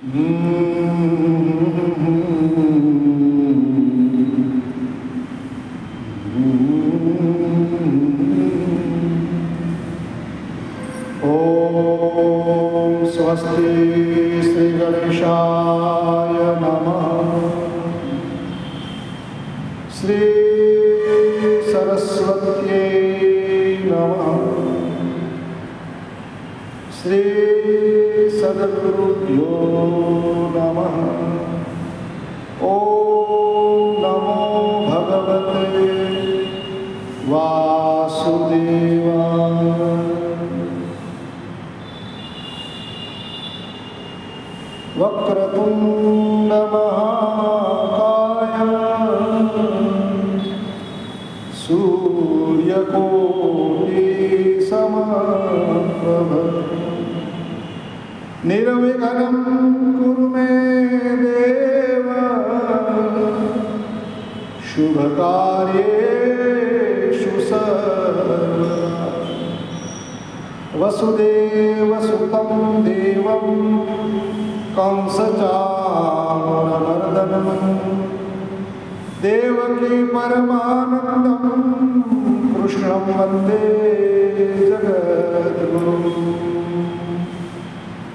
ओम स्वस्ति श्री गणेशाय नमः। श्री सरस्वत्यै नमः। श्री सद्गुरुभ्यो नमः। ओम नमो भगवते वासुदेवाय। वक्रतुंड महाकाय सूर्यकोटि समप्रभ निर्विघ्नं कुरु मे देव शुभकार्येषु सर्वदा। वसुदेवसुतं देवं कंसचाणूरमर्दनं देवकी परमानन्दं कृष्णं वन्दे जगद्गुरुम्।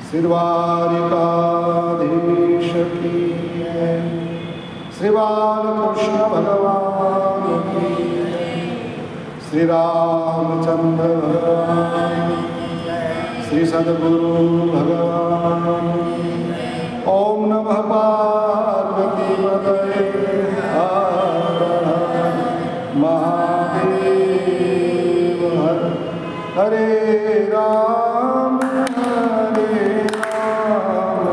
श्रीद्वारिकाधीश की जय। श्री बालकृष्ण भगवान की जय। श्री रामचंद्र भगवान, श्री सद्गुरु भगवान। ओम नमः पार्वती पतये हर हर महादेव। हरे राम हरे राम,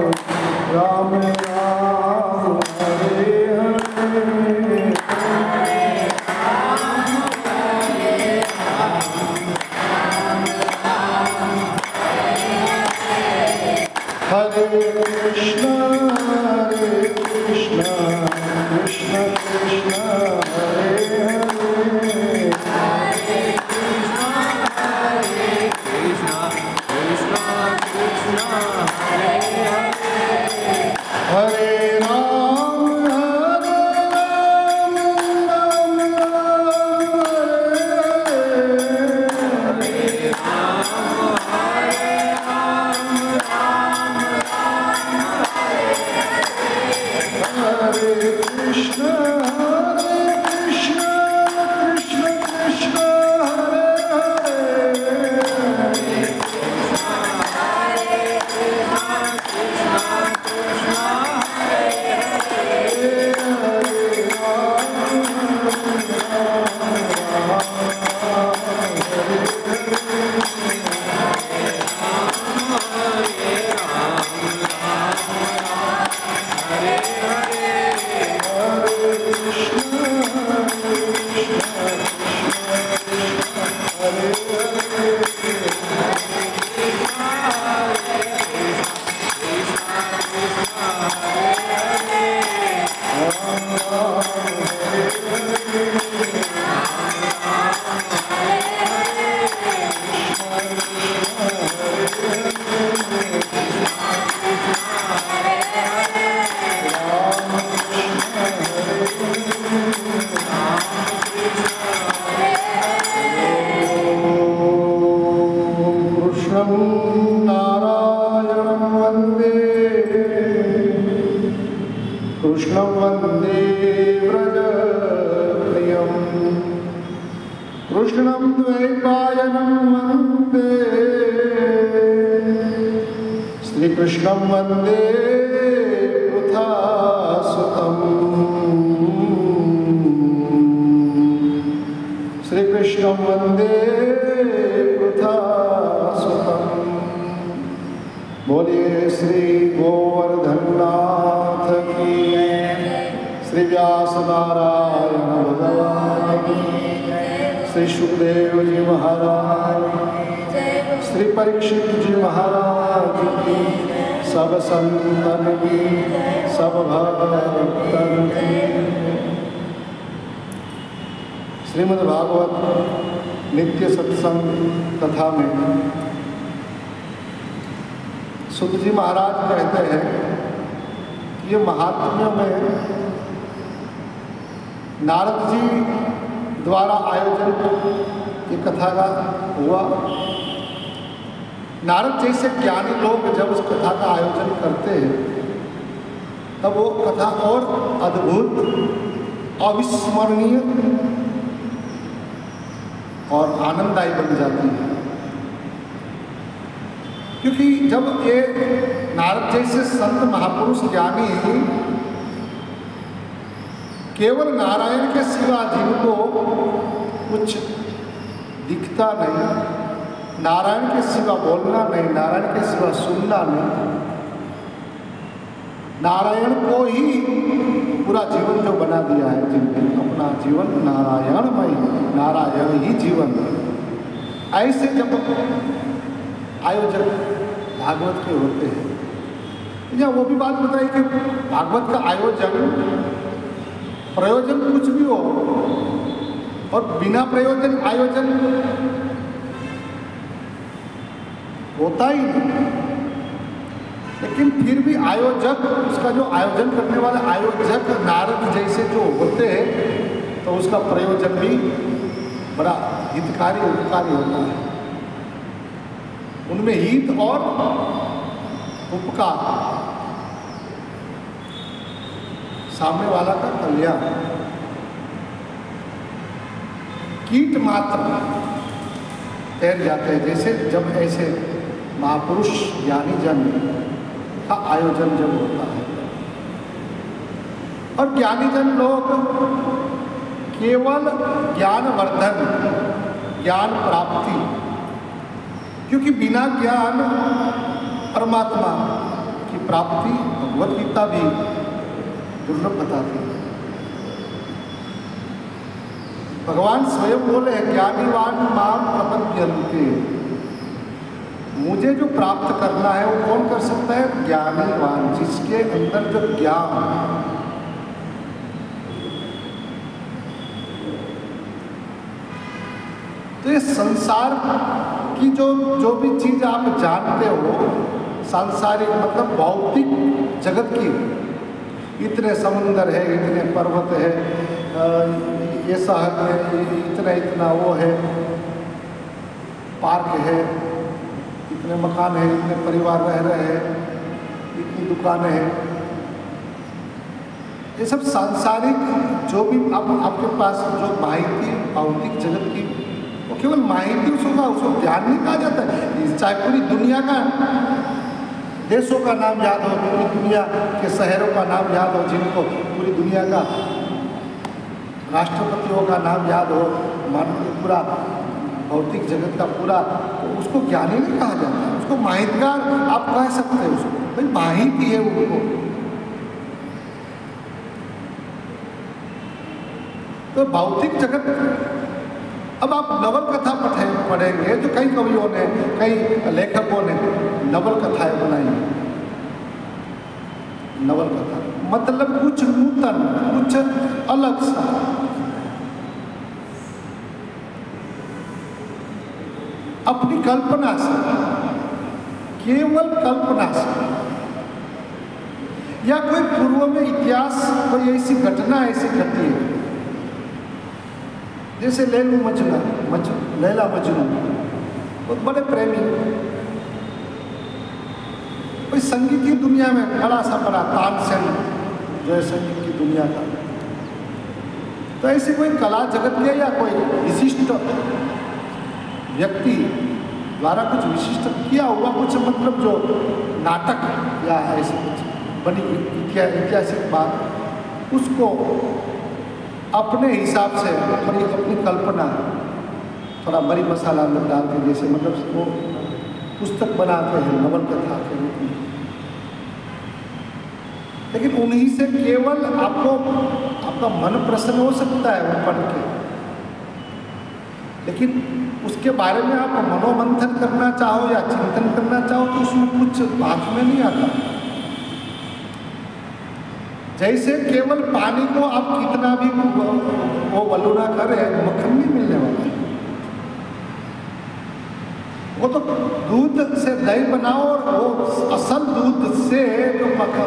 राम राम हरे हरे। हरे कृष्ण कृष्ण कृष्ण हरे हरे। हरे राम राम राम हरे कृष्ण कृष्ण कृष्ण हरे हरे। कृष्णं वन्दे व्रजप्रियं। कृष्णं द्वैपायनं वन्दे। श्रीकृष्णं वन्दे पृथासुतं। श्रीकृष्णं वन्दे पृथासुतं। बोलिए श्री गोवर्धननाथ की, श्री व्यास नारायण भगवान की, श्री सुखदेव जी महाराज, श्री परीक्षित जी महाराज की, सब संतन की, सब भक्तन की। श्रीमद् भागवत नित्य सत्संग कथा में सुत जी महाराज कहते हैं ये महात्म्यों में नारद जी द्वारा आयोजन ये कथा का हुआ। नारद जैसे ज्ञानी लोग जब उस कथा का आयोजन करते हैं तब वो कथा और अद्भुत, अविस्मरणीय और आनंददायी बन जाती है। क्योंकि जब ये नारद जैसे संत महापुरुष ज्ञानी केवल नारायण के सिवा जिनको कुछ दिखता नहीं, नारायण के सिवा बोलना नहीं, नारायण के सिवा सुनना नहीं, नारायण को ही पूरा जीवन जो बना दिया है, जिनने अपना जीवन नारायणमय, नारायण ही जीवन, ऐसे जब आयोजक भागवत के होते हैं। या वो भी बात बताई कि भागवत का आयोजन प्रयोजन कुछ भी हो और बिना प्रयोजन आयोजन होता ही नहीं, लेकिन फिर भी आयोजक, उसका जो आयोजन करने वाले आयोजक नारद जैसे जो होते हैं तो उसका प्रयोजन भी बड़ा हितकारी उपकारी होता है। उनमें हित और उपकार, सामने वाला का कल्याण। कीट मात्र तैर जाते हैं जैसे जब ऐसे महापुरुष ज्ञानी जन का आयोजन जब होता है। और ज्ञानी जन लोग केवल ज्ञानवर्धन, ज्ञान प्राप्ति, क्योंकि बिना ज्ञान परमात्मा की प्राप्ति भगवद गीता भी दुर्लभ बताती है। भगवान स्वयं बोले ज्ञानीवान माम प्रपद्यन्ते, मुझे जो प्राप्त करना है वो कौन कर सकता है? ज्ञानीवान, जिसके अंदर जो ज्ञान, तो ये संसार की जो भी चीज आप जानते हो, सांसारिक मतलब भौतिक जगत की, इतने समुंदर है, इतने पर्वत है, ये शहर में इतना इतना वो है, पार्क है, इतने मकान है, इतने परिवार रह रहे हैं, इतनी दुकानें हैं, ये सब सांसारिक जो भी आपके पास जो माहिती भौतिक जगत की, वो केवल माहिती, उसको ज्ञान नहीं कहा जाता है। चाहे पूरी दुनिया का देशों का नाम याद हो, पूरी दुनिया के शहरों का नाम याद हो, जिनको पूरी दुनिया का राष्ट्रपतियों का नाम याद हो, मान पूरा भौतिक जगत का पूरा, तो उसको ज्ञानी नहीं कहा जाता, उसको माहितगार आप कह सकते हैं। उसको भाई माहिती है उनको। तो भौतिक जगत, अब आप नवल कथा पढ़ेंगे जो कई कवियों ने, कई लेखकों ने नवल कथाएं बनाई। नवल कथा मतलब कुछ नूतन, कुछ अलग सा, अपनी कल्पना से, केवल कल्पना से, या कोई पूर्व में इतिहास, कोई ऐसी घटना ऐसी घटी है, जैसे लैला मजनू, बहुत बड़े प्रेमी, कोई संगीत की दुनिया में बड़ा सा बड़ा तानसेन जो है संगीत की दुनिया का, तो ऐसे कोई कला जगत के या कोई विशिष्ट व्यक्ति द्वारा कुछ विशिष्ट किया हुआ कुछ, मतलब जो नाटक या ऐसे कुछ बनी ऐतिहासिक बात, उसको अपने हिसाब से थोड़ी अपनी कल्पना, थोड़ा मरी मसाला अंदर डाल के, जैसे मतलब वो पुस्तक बनाते हैं नवल कथा के रूप में। लेकिन उन्हीं से केवल आपका मन प्रसन्न हो सकता है वो पढ़ के, लेकिन उसके बारे में आप मनोमंथन करना चाहो या चिंतन करना चाहो तो उसमें कुछ बात में नहीं आता। जैसे केवल पानी को आप कितना भी वो वलूना करें, मक्खन नहीं मिलने वाला। वो तो दूध से दही बनाओ और वो असल दूध से जो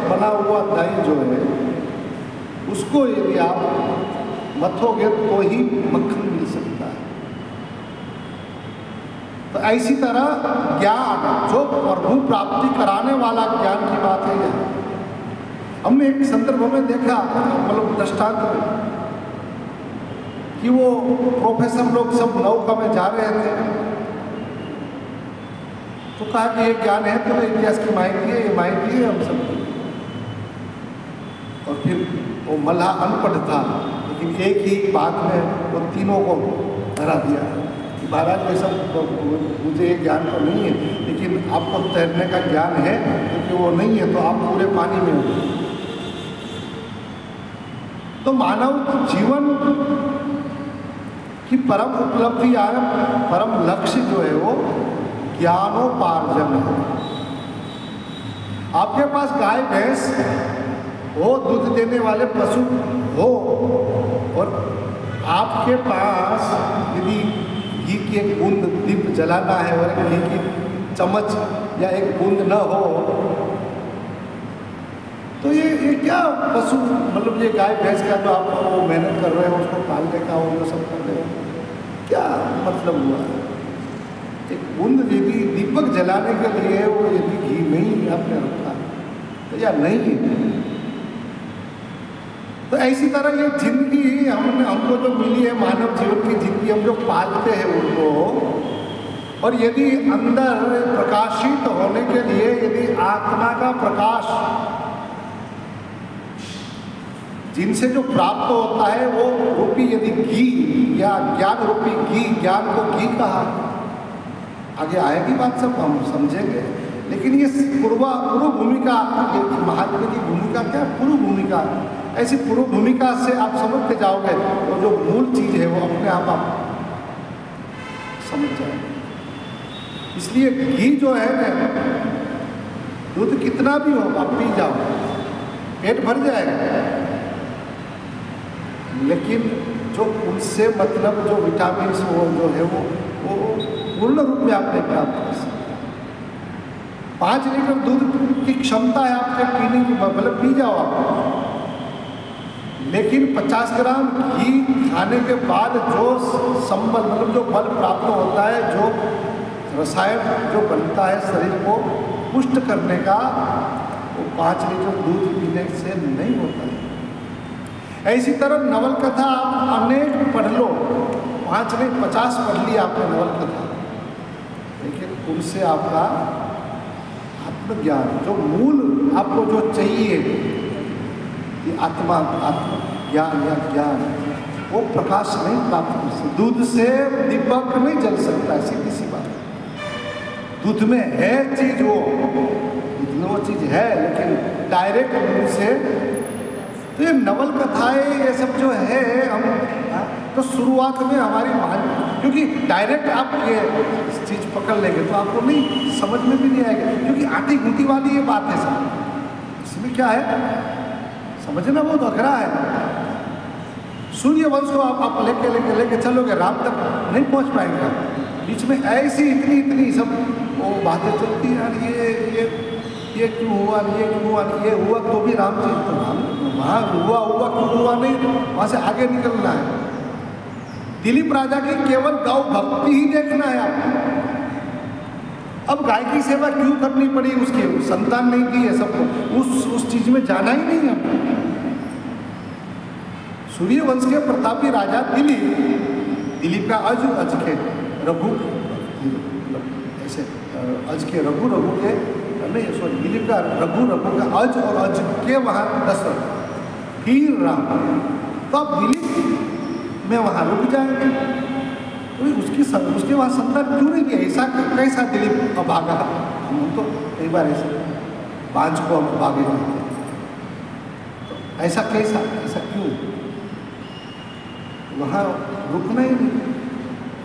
बना हुआ दही जो है उसको यदि आप मथोगे तो ही मक्खन मिल सकता है। तो ऐसी तरह ज्ञान जो प्रभु प्राप्ति कराने वाला ज्ञान की बात है यह। हमने एक संदर्भ में देखा, मतलब दृष्टांत में, कि वो प्रोफेसर लोग सब नौका में जा रहे थे तो कहा कि ये ज्ञान है तो इतिहास की माहिती है, ये माहिती है हम सबकी। और फिर वो मल्लाह अनपढ़ था, लेकिन एक ही बात में वो तीनों को हरा दिया कि महाराज ये सब मुझे ये ज्ञान तो नहीं है, लेकिन आपको तैरने का ज्ञान है, क्योंकि वो नहीं है तो आप पूरे पानी में हो। तो मानव जीवन की परम उपलब्धि या परम लक्ष्य जो है वो ज्ञानोपार्जन है। आपके पास गाय भैंस हो, दूध देने वाले पशु हो, और आपके पास यदि घी की एक बूंद दीप जलाना है और घी की चम्मच या एक बूंद न हो, तो ये क्या पशु, मतलब ये गाय भैंस का जो आप वो मेहनत कर रहे हो उसको पालने का वो सब कर रहे हो, क्या मतलब हुआ? एक बूंद यदि दीपक जलाने के लिए वो यदि घी नहीं आपने रखा तो या नहीं है। तो ऐसी तरह ये जिंदगी हमको जो मिली है, मानव जीवन की जिंदगी, हम जो पालते हैं उनको, और यदि अंदर प्रकाशित होने के लिए यदि आत्मा का प्रकाश जिनसे जो प्राप्त होता है वो रूपी यदि घी या ज्ञान रूपी घी, ज्ञान को घी कहा, आगे आएगी बात सब हम समझेंगे। लेकिन ये पूर्व भूमिका, महात्मा की भूमिका क्या है? पूर्व भूमिका। ऐसी पूर्व भूमिका से आप समझते जाओगे तो जो मूल चीज है वो अपने आप समझ जाएंगे। इसलिए घी जो है ना, दूध कितना भी हो आप पी जाओ, पेट भर जाएगा, लेकिन जो उनसे मतलब जो विटामिन वो जो है वो पूर्ण रूप में आप नहीं प्राप्त कर सकते। 5 लीटर दूध की क्षमता है आपके पीने की, मतलब पी जाओ आप, लेकिन 50 ग्राम घी खाने के बाद जो संबल, मतलब जो बल प्राप्त होता है, जो रसायन जो बनता है शरीर को पुष्ट करने का, वो 5 लीटर दूध पीने से नहीं होता है। ऐसी तरह नवलकथा आप अनेक पढ़ लो, 5 नहीं 50 पढ़ ली आपने नवलकथा, लेकिन उनसे आपका आत्मज्ञान, जो मूल आपको जो चाहिए कि आत्मा ज्ञान या ज्ञान, वो प्रकाश नहीं प्राप्त कर सकते। दूध से दीपक नहीं जल सकता, सीधी सी बात। दूध में है चीज, वो चीज है, लेकिन डायरेक्ट उनसे। तो ये नवलकथाएं ये सब जो है, हम तो शुरुआत में हमारी क्योंकि डायरेक्ट आप ये चीज़ पकड़ लेंगे तो आपको नहीं समझ में भी नहीं आएगा, क्योंकि आटी घूटी वाली ये बात है सब। इसमें क्या है समझना बहुत अघरा है। सूर्य वंश को आप लेके चलोगे, राम तक नहीं पहुंच पाएंगे। बीच में ऐसी इतनी सब वो बातें चलती है, यार ये क्यों हुआ, ये क्यों हुआ, ये हुआ तो भी राम जी, तो राम वहाँ हुआ क्यों हुआ नहीं, वहाँ से आगे निकलना है। दिलीप राजा की केवल गौ भक्ति ही देखना है आपको। अब गाय की सेवा क्यों करनी पड़ी, उसकी संतान नहीं दी है सबको, उस चीज में जाना ही नहीं है। सूर्यवंश के प्रतापी राजा दिलीप का अज के रघु, ऐसे अज के रघु के नहीं, सॉरी, दिलीप का रघु का अज, और अज के वहाँ दशरथ, फिर राम। तो अब दिलीप में वहाँ रुक जाएंगे, तो उसके वहाँ संतान क्यों नहीं दिया? ऐसा कैसा दिलीप अभागा? हम तो कई बार ऐसे बांझ को हम भागे जाते हैं, तो ऐसा कैसा, ऐसा क्यों? वहाँ रुकना ही नहीं।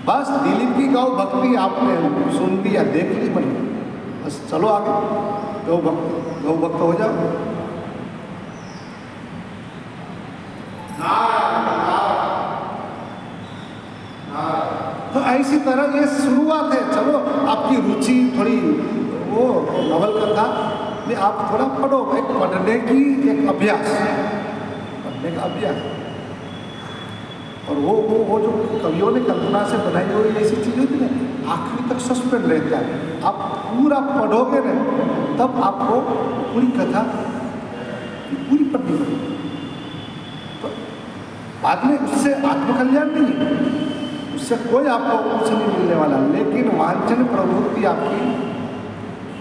बस दिलीप की गौ भक्ति आपने सुन लिया, देख ली, बन बस चलो आगे, गौ भक्त हो जाओ। तो इसी तरह ये शुरुआत है। चलो आपकी रुचि थोड़ी वो नवल कथा में आप थोड़ा पढ़ो, एक पढ़ने की एक अभ्यास, पढ़ने का अभ्यास। और वो जो कवियों ने कल्पना से बनाई हुई ऐसी चीज़ होती है ना, आखिरी तक सस्पेंड रहता है। आप पूरा पढ़ोगे ना तब आपको पूरी कथा पूरी पढ़नी पड़ेगी। तो बाद में उससे आत्मकल्याण नहीं है, उससे कोई आपको कुछ नहीं मिलने वाला, लेकिन वांछन प्रवृत्ति आपकी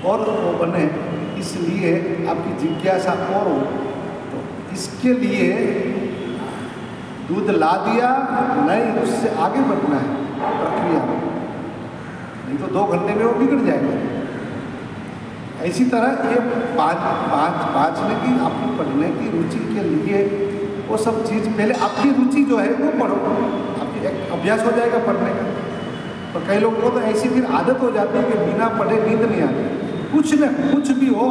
और वो बने, इसलिए आपकी जिज्ञासा और हो। तो इसके लिए दूध ला दिया नहीं, उससे आगे बढ़ना है प्रक्रिया, नहीं तो 2 घंटे में वो बिगड़ जाएगा। इसी तरह ये बाँचने की, आपकी पढ़ने की रुचि के लिए वो सब चीज़ पहले आपकी रुचि जो है वो पढ़ो, आपकी एक अभ्यास हो जाएगा पढ़ने का। तो कई लोगों को तो ऐसी फिर आदत हो जाती है कि बिना पढ़े नींद नहीं आती। कुछ न कुछ भी हो,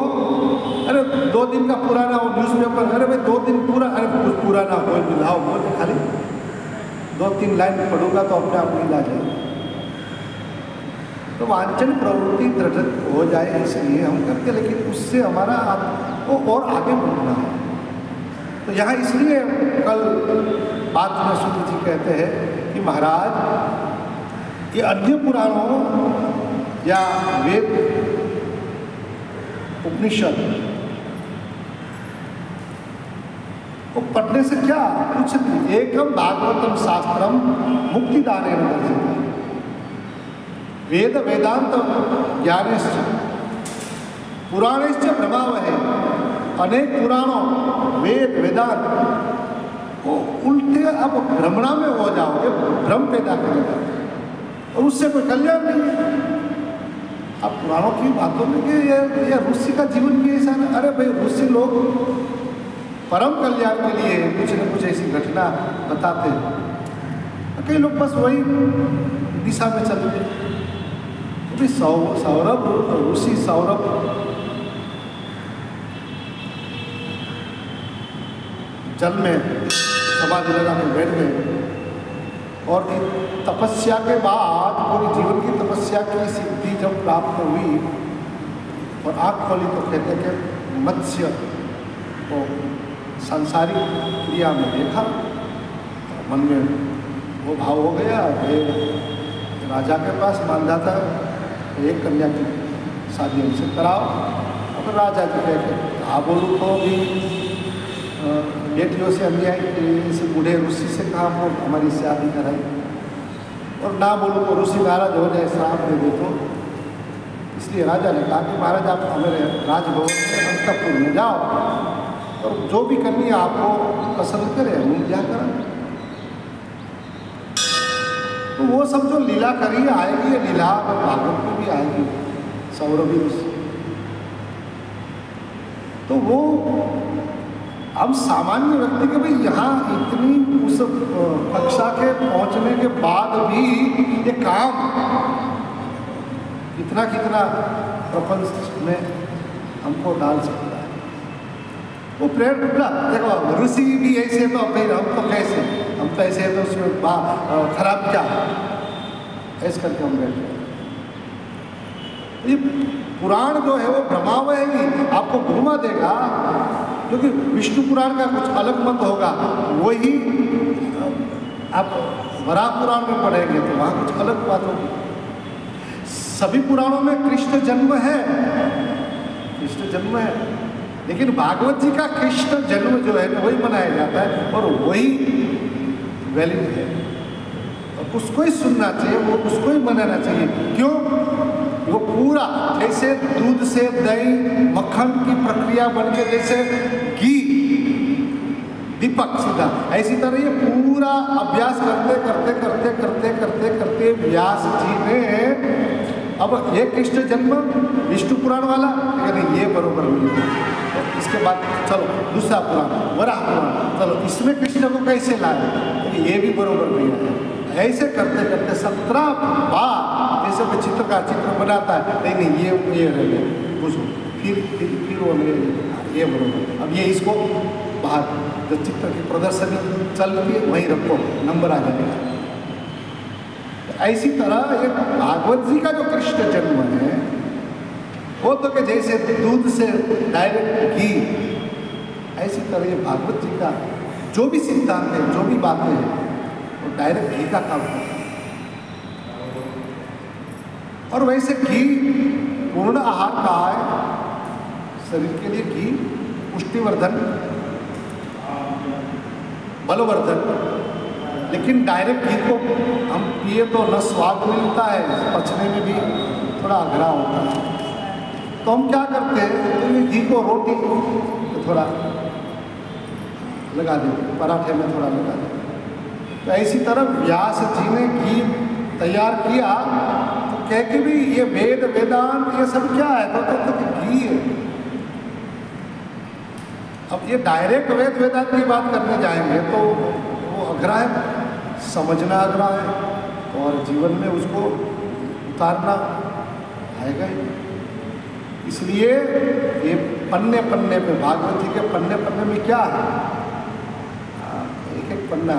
अरे 2 दिन का पुराना हो न्यूज़पेपर, अरे भाई 2 दिन पूरा, अरे कुछ पुराना हो मिलाओ, बोल खाली 2-3 लाइन पढ़ूंगा तो अपने आप नींद आ जाएगी। तो वांछन प्रवृत्ति दृढ़ हो जाए इसलिए हम करते, लेकिन उससे हमारा वो और आगे बढ़ना है। तो यहाँ इसलिए कल बात में सूत जी कहते हैं कि महाराज ये अन्य पुराणों या वेद उपनिषद वो पढ़ने से क्या कुछ नहीं, एकम भागवतम शास्त्रम मुक्तिदानेन दर्शयति। वेद वेदांत ज्ञानेश्च पुराणेश्च भ्रमावहे। अनेक पुराणों वेद वेदांत वो उल्टे अब भ्रमणा में हो जाओगे, भ्रम पैदा करेगा और उससे कोई कल्याण नहीं है। अब पुराणों की बातों में कि ये ऋषि का जीवन भी ऐसा है। अरे भाई ऋषि लोग परम कल्याण के लिए कुछ न कुछ ऐसी घटना बताते हैं, कई लोग बस वही दिशा में चलते हैं। तो भी सौरभ ऋषि सौरभ जल में समाधि लगा के बैठ गए और तपस्या के बाद पूरी जीवन की तपस्या की सिद्धि जब प्राप्त हुई और आँख खोली तो कहते हैं कि मत्स्य को सांसारिक क्रिया में देखा, मन में वो भाव हो गया। राजा के पास मानदाता एक कन्या की शादी हमसे कराओ। और राजा जी कहते हाँ बोलूँ तो भी बेटियों से अन्याय इस बूढ़े ऋषि से कहा वो हमारी शादी कराई, और ना बोलूँ तो ऋषि नाराज हो जाए, श्राप दे दे। तो इसलिए राजा ने कहा कि महाराज आप हमारे राजभवन में अंतःपुर में जाओ और जो भी कन्या आपको पसंद करे हम क्या करें। तो वो सब जो लीला करी आएगी, ये लीला भागवत में भी आएगी सौरभी ऋषि। तो वो अब सामान्य व्यक्ति के भाई यहाँ इतनी उस कक्षा के पहुँचने के बाद भी ये काम कितना कितना प्रपंच में हमको डाल सकता है। वो प्रेरणा देखो ऋषि भी ऐसे तो फिर हम तो कैसे, हम तो ऐसे तो उसमें खराब क्या ऐसे करके हम बैठ गए। ये पुराण जो है वो भ्रमाव है ही, आपको घुमा देगा, क्योंकि विष्णु पुराण का कुछ अलग मत होगा, वही आप वराह पुराण में पढ़ेंगे तो वहाँ कुछ अलग बात होगी। सभी पुराणों में कृष्ण जन्म है, कृष्ण जन्म है, लेकिन भागवत जी का कृष्ण जन्म जो है वही मनाया जाता है और वही वैलिड है और उसको ही सुनना चाहिए, वो उसको ही मनाना चाहिए। क्यों? वो पूरा जैसे दूध से दही मक्खन की प्रक्रिया बन के जैसे घी दीपक सीधा, ऐसी तरह ये पूरा अभ्यास करते करते करते करते करते करते व्यास जी ने अब ये कृष्ण जन्म विष्णु पुराण वाला, लेकिन ये बरोबर नहीं है। तो इसके बाद चलो दूसरा पुराण वराह पुराण, चलो इसमें कृष्ण को कैसे लाए, तो ये भी बरोबर नहीं है। ऐसे करते करते 17 बार जैसे कोई चित्रकार चित्र बनाता है, नहीं ये रह गया बुझो, फिर वो ये बरोबर। अब ये इसको बाहर जो चित्र की प्रदर्शनी चल रही है वहीं रखो, नंबर आ जाएगा। ऐसी तरह ये भागवत जी का जो कृष्ण जन्म है वो तो कि जैसे दूध से डायरेक्ट घी, ऐसी तरह ये भागवत जी का जो भी सिद्धांत है, जो भी बातें हैं, वो डायरेक्ट घी का काम करता है। और वैसे घी पूर्ण आहार कहा है शरीर के लिए, घी पुष्टिवर्धन, बलवर्धन। लेकिन डायरेक्ट घी को हम पिए तो न स्वाद मिलता है, पचने में भी थोड़ा अघरा होता है। तो हम क्या करते हैं, तो ये घी को रोटी तो थोड़ा लगा देते, पराठे में थोड़ा लगा देते। तो ऐसी तरह व्यास जी ने घी तैयार किया, तो कह के भी ये वेद वेदांत ये सब क्या है, तो घी है। अब ये डायरेक्ट वेद वेदांत की बात करने जाएंगे तो वो अघरा है, समझना अघरा है, और जीवन में उसको उतारना आएगा ही। इसलिए ये पन्ने पन्ने पे, भागवत जी के पन्ने पन्ने में क्या है, एक एक पन्ना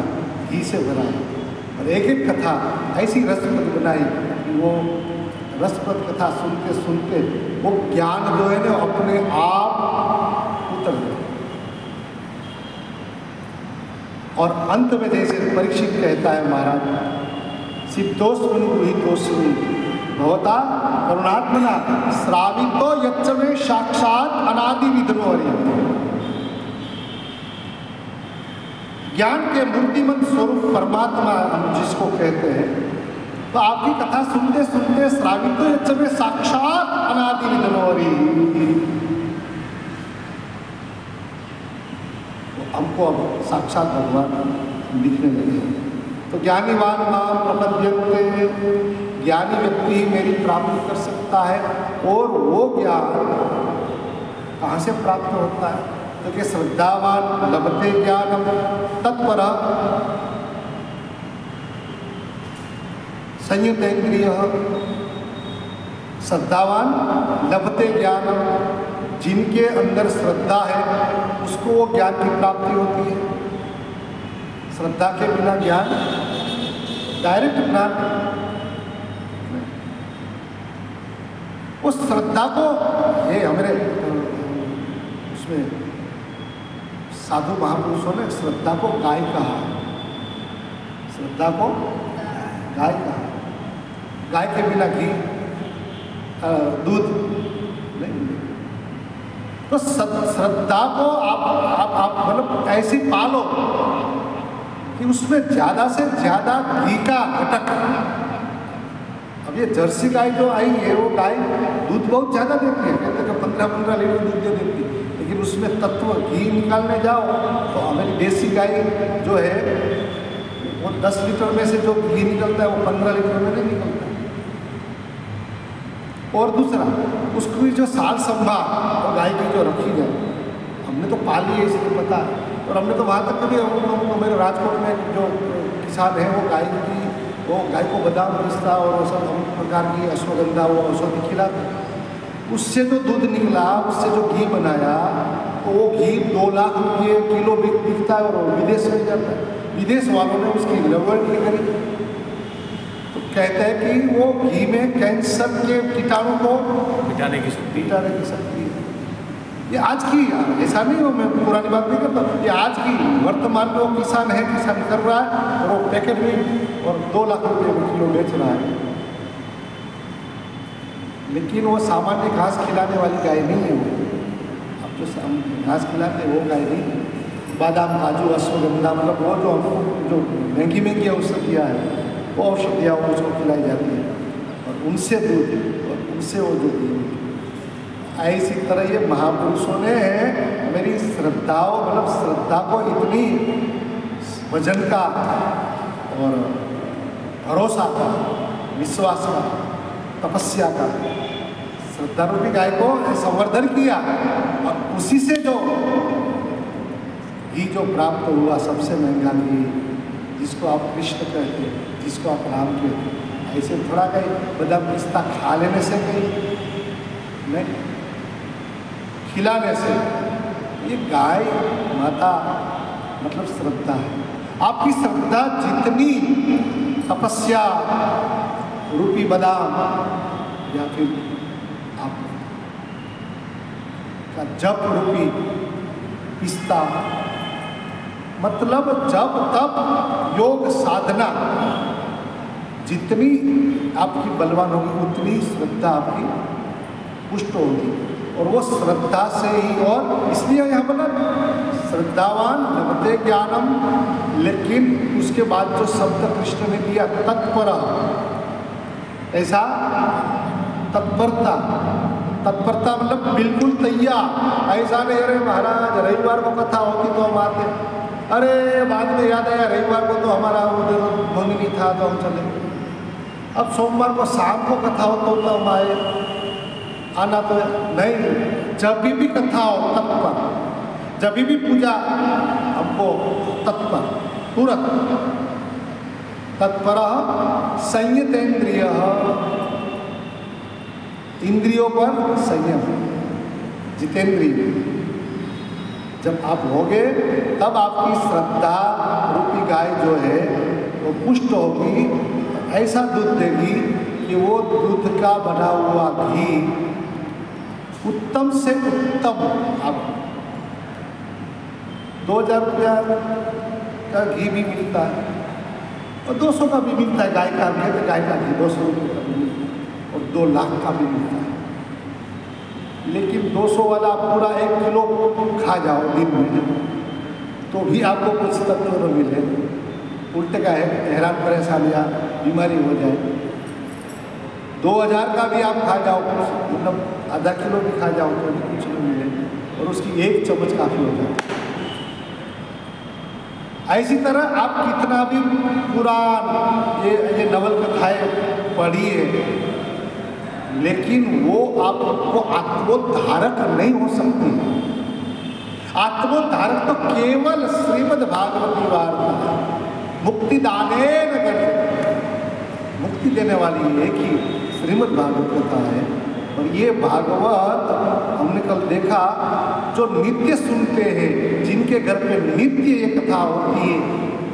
घी से भरा है, और एक एक कथा ऐसी रसप्रद बनाई कि वो रसप्रद कथा सुनते सुनते वो ज्ञान जो है ना अपने आप उतर गया। और अंत में जैसे परीक्षित कहता है महाराज, सिद्धोस्मि गुहितोस्मि भवता करुणात्मना श्रावितो यच्च में साक्षात अनादि विधनो हरि। ज्ञान के मूर्तिमंत स्वरूप परमात्मा हम जिसको कहते हैं, तो आपकी कथा सुनते सुनते श्रावितो यच्च में साक्षात अनादि विधनो हरि, हमको अब साक्षात भगवान दिखने लगे। तो ज्ञानीवान नाम प्रपद्यन्ते, ज्ञानी व्यक्ति ही मेरी प्राप्ति कर सकता है। और वो ज्ञान कहाँ से प्राप्त होता है, तो कि श्रद्धावान लभते ज्ञानम तत्पर संयतेन्द्रिय। श्रद्धावान लभते ज्ञानम, जिनके अंदर श्रद्धा है उसको वो ज्ञान की प्राप्ति होती है। श्रद्धा के बिना ज्ञान डायरेक्ट ज्ञान, उस श्रद्धा को ये हमारे उसमें साधु महापुरुषों ने श्रद्धा को गाय कहा, श्रद्धा को गाय कहा। गाय के बिना घी दूध नहीं। तो श्रद्धा को आप मतलब ऐसी पालो कि उसमें ज़्यादा से ज़्यादा घी का घटक। अब ये जर्सी गाय जो आई है वो गाय दूध बहुत ज़्यादा देती है, कहते हैं 15-15 लीटर दूध दे देती है, लेकिन उसमें तत्व घी निकालने जाओ तो हमारी देसी गाय जो है वो 10 लीटर में से जो घी निकलता है वो 15 लीटर में नहीं निकलता। और दूसरा उसकी जो साल संभाल और गाय की जो रखी जाए, हमने तो पाली है इसलिए पता है। और हमने तो वहाँ तक कभी मेरे राजकोट में जो किसान है वो गाय को बादाम पिस्ता और सब अमुक प्रकार की अश्वगंधा वो औषधि खिलाते, उससे जो दूध निकला उससे जो घी बनाया तो वो घी 2 लाख रुपये किलो बिकता है और विदेश में जाता है। विदेश वालों ने उसकी लेबोरेटरी करी तो कहते हैं कि वो घी में कैंसर के कीटाणु को मिटाने की शक्ति है। ये आज की, ऐसा नहीं हो, मैं पुरानी बात नहीं करता, ये आज की वर्तमान में वो किसान है, किसान कर रहा है और वो पैकेट में और 2 लाख रुपये में किलो बेच रहा है। लेकिन वो सामान्य घास खिलाने वाली गाय नहीं है। वो अब जो घास खिलाते हैं वो गाय नहीं है। बादाम काजू अश्वगंधा मतलब वो जो हमको जो महंगी औषधियाँ है वो औषधियाँ उसको खिलाई जाती है और उनसे दूध और उनसे वो जो घी। ऐसी तरह ये महापुरुषों ने मेरी श्रद्धाओं मतलब श्रद्धा को इतनी वजन का और भरोसा का, विश्वास का, तपस्या का, श्रद्धा रूपी गाय को संवर्धन किया और उसी से जो घी जो प्राप्त हुआ, सबसे महंगा घी, जिसको आप कृष्ण कहते हैं, जिसको आप राम कहते हैं। ऐसे थोड़ा कहीं बादाम पिस्ता खा लेने से कहीं नहीं, खिलाने से। ये गाय माता मतलब श्रद्धा है। आपकी श्रद्धा जितनी तपस्या रूपी बादाम या फिर आप का जप रूपी पिस्ता, मतलब जब तब योग साधना जितनी आपकी बलवान होगी उतनी श्रद्धा आपकी पुष्ट होगी, और वो श्रद्धा से ही, और इसलिए यहाँ बोला श्रद्धावान लभते ज्ञानम, लेकिन उसके बाद जो शब्द कृष्ण ने दिया तत्पर, ऐसा तत्परता, तत्परता मतलब बिल्कुल तैयार, ऐसा नहीं अरे महाराज रविवार को कथा होती तो हम आते, अरे बाद में याद आया रविवार को तो हमारा उधर मंगनी था तो हम चले, अब सोमवार को शाम को कथा हो तो हम आए, आना तो नहीं, जब भी कथा हो तत्पर, जब भी पूजा हमको तत्पर, तुरंत तत्पर संयतेन्द्रिय, इंद्रियों पर संयम, जितेंद्रिय जब आप होगे तब आपकी श्रद्धा रूपी गाय जो है वो पुष्ट होगी, ऐसा दूध देगी कि वो दूध का बना हुआ घी उत्तम से उत्तम, आप 2000 रुपया का घी भी मिलता है और 200 का भी मिलता है, गाय का घी, गाय का घी 200 रुपये का भी मिलता है और 2 लाख का भी मिलता है, लेकिन 200 वाला पूरा 1 किलो खा जाओ दिन में तो भी आपको कुछ तत्व न मिले, उल्टे का है हैरान परेशानियाँ बीमारी हो जाए। 2000 का भी आप खा जाओ, मतलब आधा किलो भी खा जाओ तो भी कुछ नहीं मिले, और उसकी 1 चम्मच काफ़ी हो जाए। ऐसी तरह आप कितना भी पुराण ये नवल कथाएं पढ़िए, लेकिन वो आपको आत्मोद्धारक नहीं हो सकती। आत्मोद्धारक तो केवल श्रीमद् भागवती वार्ता है, मुक्तिदाने नगर, मुक्ति देने वाली एक ही श्रीमद् भागवत कथा है। और ये भागवत हमने कल देखा, जो नित्य सुनते हैं, जिनके घर पे नित्य ये कथा होती है,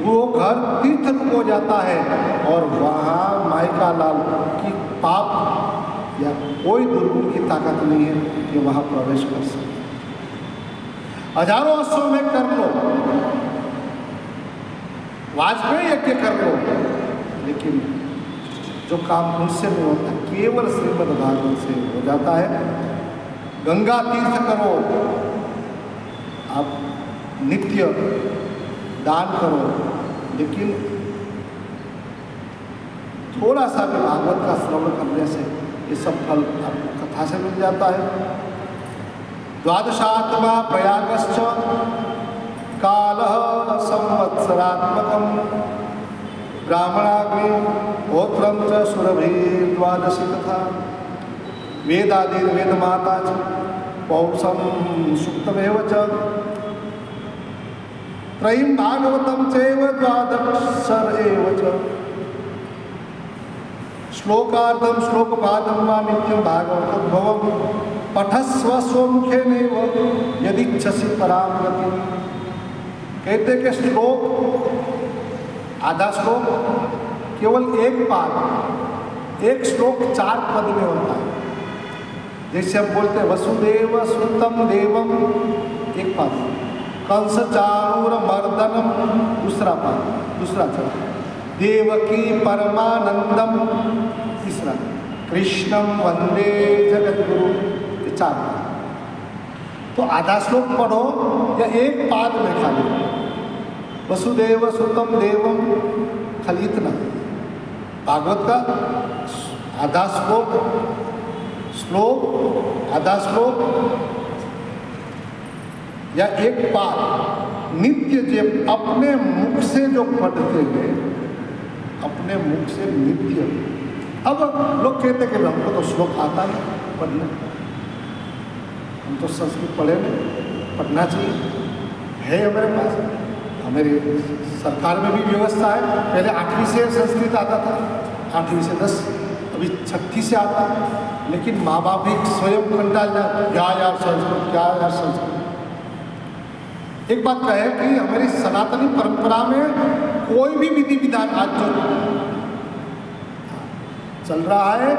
वो घर तीर्थ रूप हो जाता है, और वहाँ मायका लाल की पाप या कोई दुर्गुण की ताकत नहीं है कि वहाँ प्रवेश कर सके। हजारों वर्षों में कर लो, वाजपेयी यज्ञ कर लो, लेकिन जो काम उनसे नहीं होता, केवल श्रीमद् भागवत से हो जाता है। गंगा तीर्थ करो, आप नित्य दान करो, लेकिन थोड़ा सा भी भागवत का श्रवण करने से ये सब फल आपको कथा से मिल जाता है। द्वादशात्मा प्रयागश्च कालः संवत्सरात्मकम् ब्राह्मणाग्नि होत्रं च सुरभिर्द्वादशी तथा वेदादिर्वेदमाता च पौरुषं सुक्तमेव च त्रयीं भागवतं चैव द्वादशर एव च श्लोकार्धं श्लोकपादं वा नित्यं भागवतोद्भवं पठस्व स्वमुखेनैव यदिच्छसि परां गतिम्। कहते कि श्लोक, आधा श्लोक केवल 1 पाद, 1 श्लोक 4 पद में होता है। जैसे हम बोलते हैं वसुदेव सुतं देवम, 1 पाद, कंस चाणूरमर्दनम, दूसरा पाद, दूसरा चरण, देवकी परमानंदम, तीसरा, कृष्णम वंदे जगद्गुरु, 4 पाद। तो आधा श्लोक पढ़ो या 1 पाद में खाली वसुदेव सुतं देवम, खाली इतना। भागवत का आधा श्लोक आधा श्लोक या 1 पाद नित्य जब अपने मुख से जो पढ़ते हैं, अपने मुख से नित्य। अब लोग कहते कि हमको तो श्लोक आता नहीं पढ़ना, हम तो संस्कृत पढ़े नहीं, पढ़ना चाहिए, है हमारे पास, हमारे सरकार में भी व्यवस्था है। पहले 8वीं से संस्कृत आता था, 8वीं से 10, अभी 6ठी से आता है, लेकिन माँ बाप भी स्वयं कंटाल जाए, क्या यार संस्कृत, क्या यार संस्कृत। एक बात कहे कि हमारी सनातनी परंपरा में कोई भी विधि विधान आज जो चल रहा है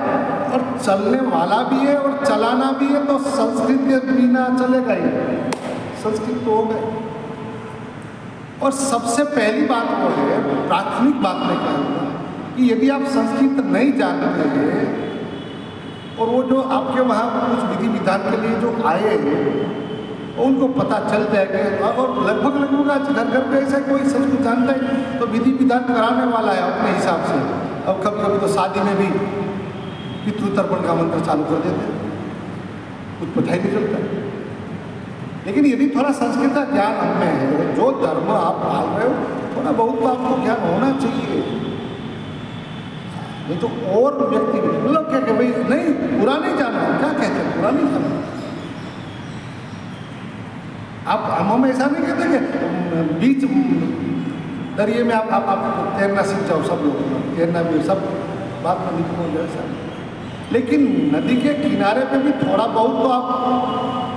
और चलने वाला भी है और चलाना भी है, तो संस्कृत के बिना चलेगा ही, संस्कृत तो हो गए। और सबसे पहली बात वो है, प्राथमिक बात मैं कहूँगा कि यदि आप संस्कृत नहीं जानते हैं और वो जो आपके वहाँ कुछ विधि विधान के लिए जो आए हैं उनको पता चल जाएगा, और लगभग आज घर घर पे ऐसा कोई संस्कृत जानता है तो विधि विधान कराने वाला है अपने हिसाब से। अब कभी कभी तो शादी में भी पितृतर्पण का मंत्र चालू कर देते हैं, कुछ पता ही नहीं चलता। लेकिन यदि थोड़ा संस्कृत का ज्ञान हमें है, जो धर्म आप पाल रहे हो थोड़ा बहुत तो आपको ज्ञान होना चाहिए। नहीं तो और व्यक्ति मतलब क्या भाई नहीं पूरा नहीं जाना, क्या कहते हैं पूरा नहीं जाना। आप हम ऐसा नहीं कहते कि बीच दरिए में आप तैरना सीख जाओ, सब लोग तैरना भी सब बात में निपुण हो जाए सब। लेकिन नदी के किनारे पे भी थोड़ा बहुत तो आप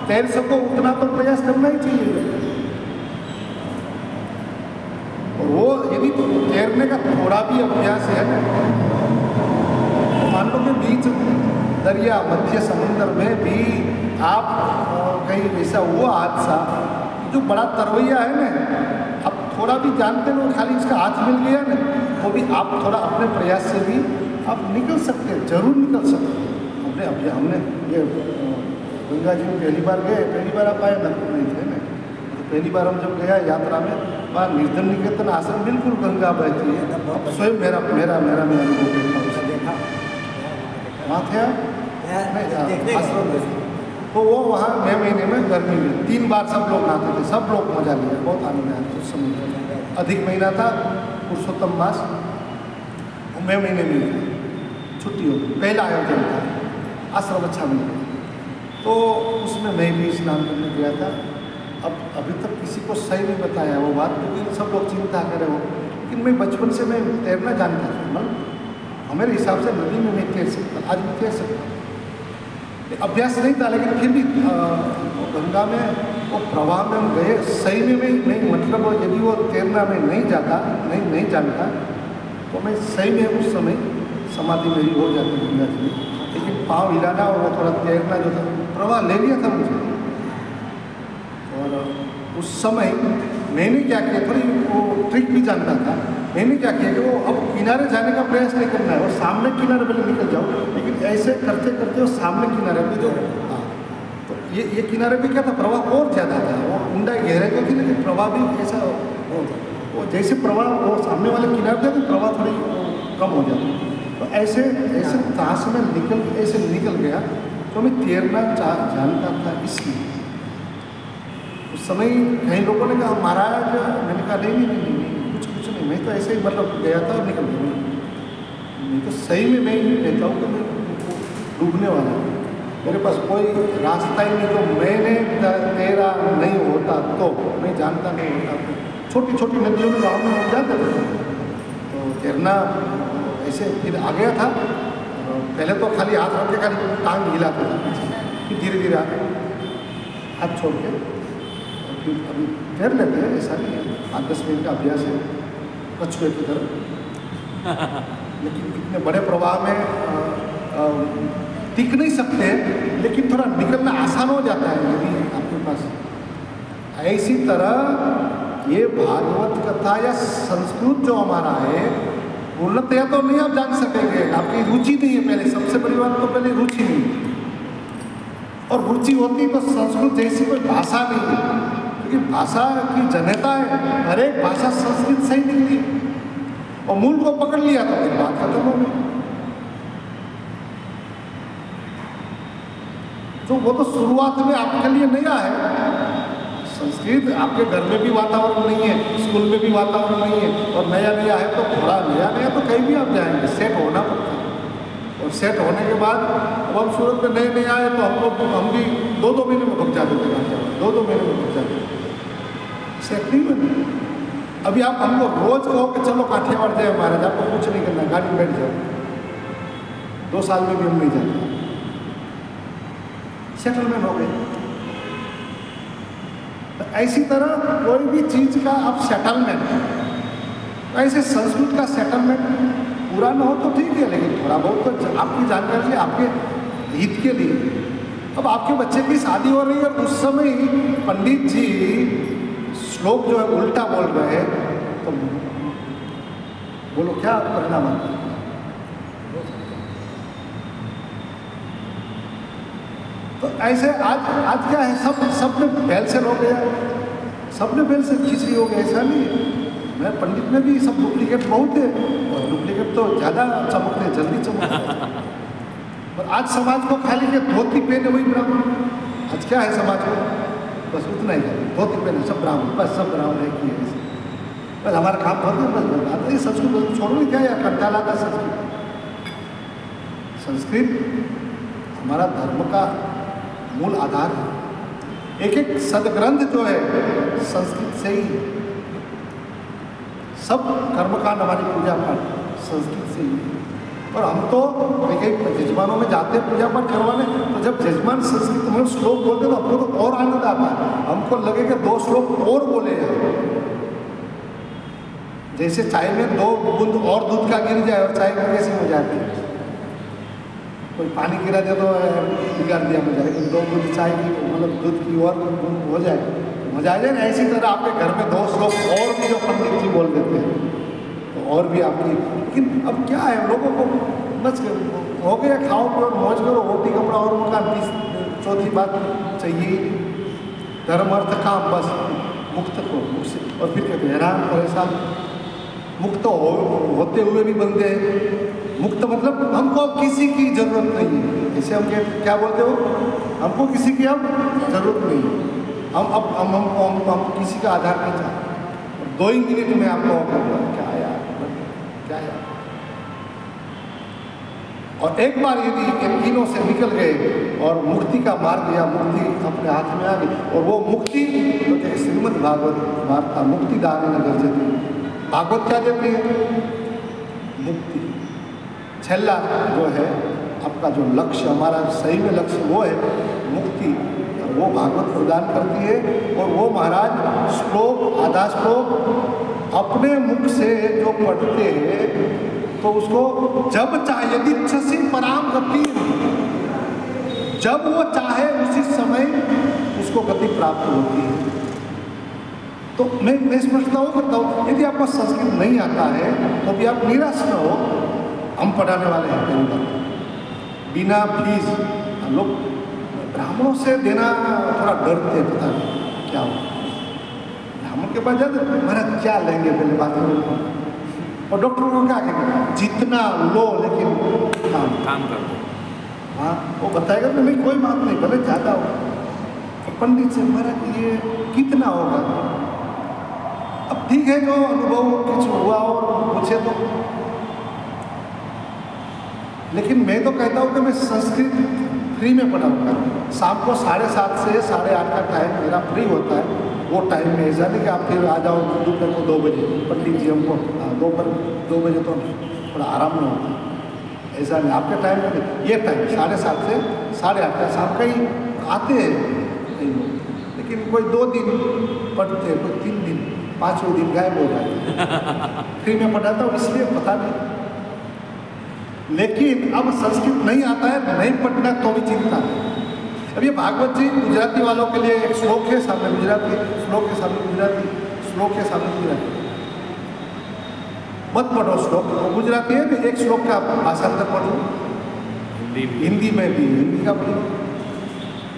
तैर सको, उतना तो प्रयास करना ही चाहिए। और वो यदि तैरने का थोड़ा भी अभ्यास है ना, मान लो कि बीच दरिया मध्य समुद्र में भी आप कहीं ऐसा हुआ हादसा, जो बड़ा तरवैया है ना, आप थोड़ा भी जानते हो, खाली इसका हाथ मिल गया ना, वो भी आप थोड़ा अपने प्रयास से भी आप निकल सकते हैं, जरूर निकल सकते हैं। हमने ये गंगा जी में पहली बार गए, पहली बार आप आए ना नहीं थे ना, तो पहली बार हम जब गया यात्रा में, वहाँ निर्जन निकेतन आश्रम बिल्कुल गंगा बहती है। अब स्वयं मेरा अनुभव देखा, वहाँ थे आश्रम में, तो वो वहाँ मई महीने में गर्मी में 3 बार सब लोग नहाते थे, सब लोग मजा लिया, बहुत आनंद आया। उस समय अधिक महीना था, पुरुषोत्तम मास, मई महीने में छुट्टी हो गई, पहला आयोजन था, आश्रम अच्छा मिल गया, तो उसमें मैं भी स्नान करने गया था। अब अभी तक किसी को सही नहीं बताया वो बात, क्योंकि सब लोग चिंता कर रहे हो, लेकिन मैं बचपन से मैं तैरना जानता था, मतलब हमारे हिसाब से नदी में मैं तैर सकता, आज भी तैर सकता, अभ्यास नहीं था। लेकिन फिर भी गंगा में वो प्रवाह में हम गए, सही में मैं नहीं, मतलब यदि वो तैरना मैं नहीं जाता, नहीं जानता, तो मैं सही में उस समय समाधि मेरी हो जाती गंगा जी में। लेकिन पाँव हिलाना और वो थोड़ा तैरना जो था, प्रवाह ले लिया था मुझे। और उस समय मैंने क्या किया, थोड़ी वो ट्रिक भी जानता था, मैंने क्या किया कि वो अब किनारे जाने का प्रयास नहीं करना है, और सामने किनारे पहले निकल जाओ। लेकिन ऐसे करते करते वो सामने किनारे पे जो तो ये किनारे पे क्या था, प्रवाह और ज़्यादा था, वो ऊंडाई गहराई तो थी, लेकिन प्रवाह भी ऐसा वो जैसे प्रवाह वो सामने वाले किनारे थे तो प्रवाह थोड़ी कम हो जाती। तो ऐसे ताश में ऐसे निकल गया, तो मैं तैरना जानता था इसलिए। उस समय कई लोगों ने कहा महाराज, मैंने कहा नहीं कुछ नहीं, मैं तो ऐसे ही मतलब गया था और निकल गया, नहीं तो सही में मैं ही कहता हूँ कि मैं डूबने वाला हूँ, मेरे पास कोई रास्ता ही नहीं। तो मैंने तैरा नहीं होता तो मैं जानता नहीं होता तो छोटी छोटी नदियों में गाँव में हम जाते थे, तो तैरना ऐसे फिर आ गया था। पहले तो खाली हाथ रख के खाली टांग हिलाते थे, फिर धीरे धीरे हाथ छोड़ के फिर अभी तैर लेते हैं, ऐसा नहीं है, 8-10 मिनट का अभ्यास है कछुए की तरह। लेकिन इतने बड़े प्रवाह में टिक नहीं सकते, लेकिन थोड़ा निकलना आसान हो जाता है यदि आपके पास। ऐसी तरह ये भागवत कथा या संस्कृत जो हमारा है, पूर्णतया तो नहीं आप जान सकेंगे, आपकी रुचि नहीं है। पहले सबसे बड़ी बात तो पहले रुचि नहीं, और रुचि होती तो संस्कृत जैसी कोई भाषा नहीं है, क्योंकि भाषा की जनता है, हर एक भाषा संस्कृत से ही निकली, और मूल को पकड़ लिया तो फिर बात खत्म हो गई। तो वो तो शुरुआत में आपके लिए नया है। संस्कृत आपके घर में भी वातावरण नहीं है, स्कूल में भी वातावरण नहीं है, और नया है तो थोड़ा नया तो कहीं भी आप जाएंगे, सेट होना पड़ता है। और सेट होने के बाद अब हम सूरत में नए आए तो हम भी 2-2 महीने में भग जाते थे, 2-2 महीने में भग जाते थे, सेट नहीं बने। अभी आप हमको रोज कहो कि चलो काठियावाड़ जाए महाराज, आपको कुछ नहीं करना, गाड़ी में बैठ जाओ, 2 साल में भी हम नहीं जाते, सेटलमेंट हो गए। तो ऐसी तरह कोई भी चीज़ का आप सेटलमेंट, ऐसे संस्कृत का सेटलमेंट पूरा ना हो तो ठीक है, लेकिन थोड़ा बहुत तो आपकी जानकारी लिए, आपके हित के लिए। अब आपके बच्चे की शादी हो रही है, उस समय ही पंडित जी श्लोक जो है उल्टा बोल रहे हैं, तो बोलो क्या परिणाम आता है? तो ऐसे आज क्या है, सब में बैल से हो गया, सब ने बैल से खिचड़ी हो गया, ऐसा नहीं है। मैं पंडित में भी सब डुप्लीकेट बहुत है, और डुप्लीकेट तो ज़्यादा चमकते हैं, जल्दी चमकते। और आज समाज को खाली के धोती पहने वही ब्राह्मण, आज क्या है समाज को, बस उतना ही है, धोती पहने सब ब्राह्मण, बस सब ब्राह्मण है कि ऐसे, बस हमारा काम भर गया, बस आता है। संस्कृत छोड़ो, क्या यार कंटाल आता संस्कृत। संस्कृत हमारा धर्म का मूल आधार है। एक सदग्रंथ जो है संस्कृत से ही है, सब कर्मकांड हमारी पूजा पाठ संस्कृत से ही है। और हम तो कई जजमानों में जाते हैं पूजा पाठ करवाने, तो जब जजमान संस्कृत में श्लोक बोलते तो हमको तो और आनंद आता है, हमको लगे कि 2 श्लोक और बोले जाए। जैसे चाय में 2 बूंद और दूध का गिर जाए और चाय कैसी हो जाती है, कोई पानी गिरा दे तो बिगाड़ दिया हो जाए, 2 बूंद चाय की मतलब दूध की और हो जाए मजा आ जाए। ऐसी तरह आपके घर में 2 श्लोक और भी जो पंडित जी बोल देते हैं तो और भी आपकी। लेकिन अब क्या है, लोगों को बस हो गया, खाओ पियो मौज करो, रोटी कपड़ा और मकान, 4थी बात चाहिए, धर्म अर्थ काम, बस मुक्त को मुक्त से। और फिर कहते हैरान परेशान, मुक्त होते हुए भी बंदे हैं। मुक्त मतलब हमको किसी की जरूरत नहीं है, ऐसे हम क्या बोलते हो, हमको किसी की अब जरूरत नहीं है, हम किसी का आधार नहीं चाहते। 2 ही मिनट में आपको क्या यार, क्या यार। और एक बार यदि इन तीनों से निकल गए और मुक्ति का मार्ग या मुक्ति अपने हाथ में आ गई, और वो मुक्ति तो श्रीमद् भागवत वार्ता मुक्ति दान नगर देती। भागवत क्या देती है? मुक्ति। छेल्ला जो है आपका जो लक्ष्य, हमारा सही में लक्ष्य वो है मुक्ति, वो भागवत प्रदान करती है। और वो महाराज श्लोक आधा श्लोक अपने मुख से जो पढ़ते हैं तो उसको जब चाहे, यदि इच्छसी पराम गति, जब वो चाहे उसी समय उसको गति प्राप्त होती है। तो मैं समझता हूँ, करता हूँ, यदि आपको संस्कृत नहीं आता है तो भी आप निराश न हो, हम पढ़ाने वाले हैं पहली बार, बिना फीस। हम लोग ब्राह्मणों से देना थोड़ा डरते, पता नहीं क्या हो, ब्राह्मण के पास जाते महाराज क्या लेंगे, पहले बात करो। और डॉक्टरों को क्या कहेंगे, जितना लो लेकिन काम कर दो। हाँ, वो बताएगा कि नहीं कोई बात नहीं, भले ज़्यादा हो। तो पंडित से महाराज ये कितना होगा, अब ठीक है जो अनुभव कुछ हुआ और पूछे तो। लेकिन मैं तो कहता हूँ कि मैं संस्कृत फ्री में पढ़ाऊँगा। शाम को 7:30 से 8:30 का टाइम मेरा फ्री होता है। वो टाइम में ऐसा नहीं कि आप फिर आ जाओ दोपहर को 2 बजे, पंडित जी हमको दोपहर 2 बजे तो थोड़ा आराम में होता है, ऐसा नहीं। आपके टाइम में ये टाइम 7:30 से 8:30 का शाम का ही आते हैं कई लोग, लेकिन कोई 2 दिन पढ़ते हैं, कोई 3 दिन, 5वें दिन गायब हो जाते हैं। फ्री में पढ़ाता हूँ इसलिए पता नहीं। लेकिन अब संस्कृत नहीं आता है, नहीं पढ़ना तो भी चिंता है। अब ये भागवत जी गुजराती वालों के लिए एक श्लोक है, सामने गुजराती श्लोक है, सामने गुजराती श्लोक है, सामने गुजराती। मत पढ़ो श्लोक, तो गुजराती है ना, एक श्लोक का भाषांतर पढ़ो, हिंदी में भी, हिंदी का भी।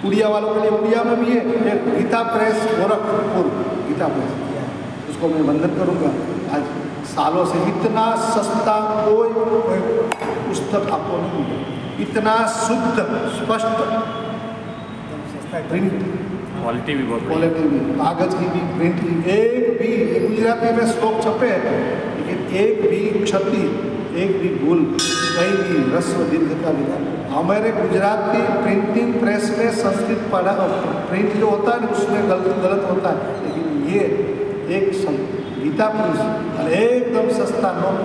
उड़िया वालों के लिए उड़िया में भी है। गीता प्रेस गोरखपुर, गीता प्रेस, उसको मैं वंदन करूँगा। आज सालों से इतना सस्ता कोई पुस्तक आपको नहीं मिलेगा, इतना शुद्ध स्पष्ट प्रिंट, क्वालिटी भी बहुत, क्वालिटी भी, कागज की भी, प्रिंट की, एक भी गुजराती में श्लोक छपे लेकिन एक भी क्षति, एक भी भूल, कहीं भी ह्रस्व दीर्घ का विधान। हमारे गुजराती प्रिंटिंग प्रेस में संस्कृत पढ़ा, प्रिंट जो होता है उसमें गलत होता है, लेकिन ये एक गीता पुरुष एकदम सस्ता नोट,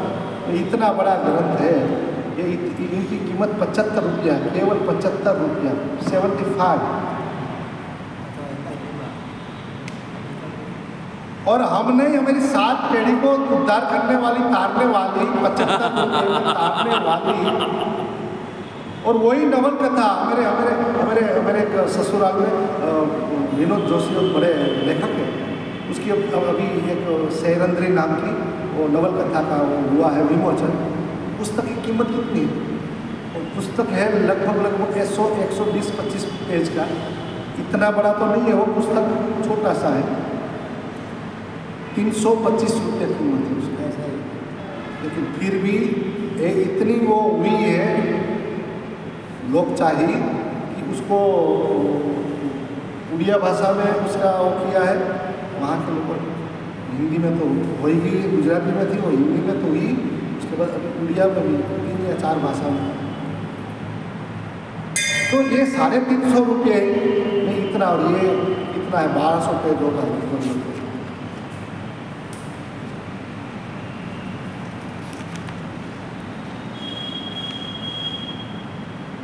इतना बड़ा ग्रंथ है। ये इनकी कीमत 75 रुपया, केवल 75 रुपया, 75। और हमने हमारी 7 पीढ़ी को उद्धार करने वाली, तारने वाली, 75 रुपये तारने वाली, और वही नवल कथा हमारे हमारे हमारे हमारे एक ससुराल में विनोद जोशी और बड़े लेखक हैं, उसकी अभी एक सैरंद्री नाम की वो नवल कथा का वो हुआ है विमोचन। पुस्तक की कीमत कितनी है? और पुस्तक है लगभग 120-125 पेज का, इतना बड़ा तो नहीं है वो पुस्तक, छोटा सा है। 325 रुपये कीमत है उसका, ऐसा है। लेकिन फिर भी इतनी वो हुई है लोग चाहिए कि उसको उड़िया भाषा में उसका वो किया है वहाँ के लोगों ने। हिंदी में तो हो ही गई, गुजराती में थी वो, हिंदी में तो हुई, उसके बाद अभी उड़िया में भी 3 या 4 भाषा में। तो ये 350 रुपये में इतना, और ये इतना है 1200 पेज होगा।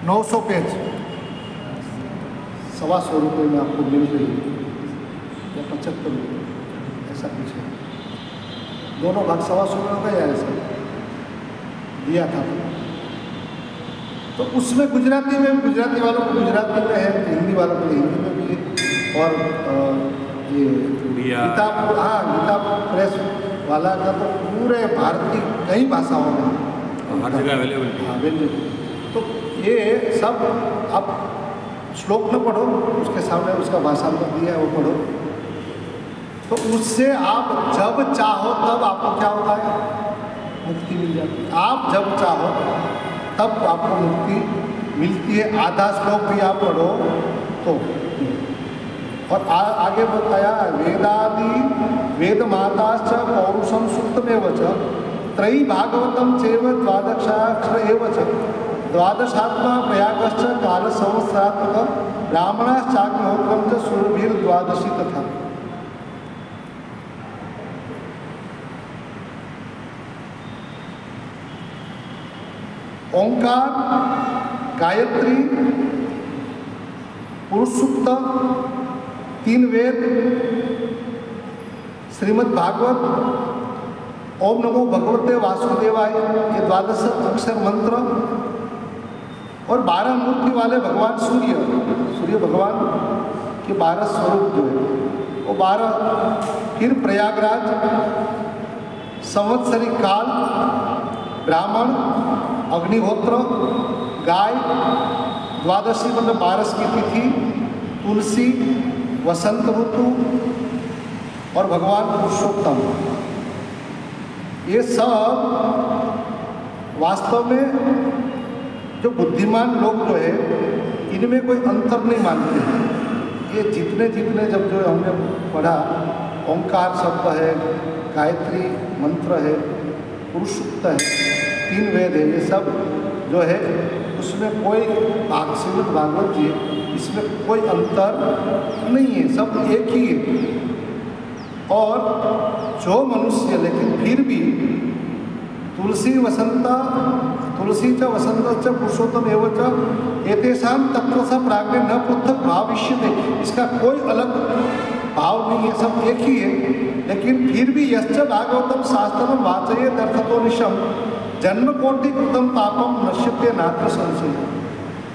900 पेज 125 रुपये में आपको मिल रही है, या 75 रुपये, ऐसा कुछ है। दोनों भाग 125 रुपये होगा या ऐसा दिया था। तो उसमें गुजराती में, गुजराती वालों को गुजराती में है, हिंदी वालों को हिंदी में भी है, और ये गीता, हाँ गीता प्रेस वाला का तो पूरे भारत की कई भाषाओं में हर जगह अवेलेबल। तो ये सब आप श्लोक न पढ़ो, उसके सामने उसका भाषांतर दिया है वो पढ़ो, तो उससे आप जब चाहो तब आपको क्या होता है, मुक्ति मिल जाती है। आप जब चाहो तब आपको मुक्ति मिलती है। आधा श्लोक भी आप पढ़ो तो। और आगे बताया वेदादि वेद माताश्च पौरुषम सुक्तमेव च त्रयी भागवतम चैव द्वादशाक्षर एव च द्वादशात्मा प्रयागश्च काल संवत्सरात्मक ब्राह्मणाश्चाग्निहोत्रम च सूर्यभिर्द्वादशी तथा। ओंकार, गायत्री, पुरुष सूक्त, 3 वेद, श्रीमद् भागवत, ओम नमो भगवते वासुदेवाय, ये 12 अक्षर मंत्र, और 12 मूर्ति वाले भगवान सूर्य भगवान के 12 स्वरूप जो है वो 12। फिर प्रयागराज, संवत्सरी काल, ब्राह्मण, अग्निहोत्र, गाय, द्वादशी मतलब 12 की तिथि, तुलसी, वसंत ऋतु, और भगवान पुरुषोत्तम। ये सब वास्तव में जो बुद्धिमान लोग जो है इनमें कोई अंतर नहीं मानते हैं। ये जितने जितने जब जो हमने पढ़ा, ओंकार शब्द है, गायत्री मंत्र है, पुरुष सूक्त है, 3 वेद है, ये सब जो है उसमें कोई श्रीमद् भागवत जी इसमें कोई अंतर नहीं है, सब एक ही है। और जो मनुष्य लेकिन फिर भी तुलसी च वसंत च पुरुषोत्तम एव च एतेषां तत्व स प्राज्ञ न पृथक भाविष्यते, इसका कोई अलग भाव नहीं है, सब एक ही है। लेकिन फिर भी यश्च भागवतम शास्त्रम वाचयेत् अर्थतोनिशम जन्म कोटि कृतम पापम नश्यते नात्र संशय।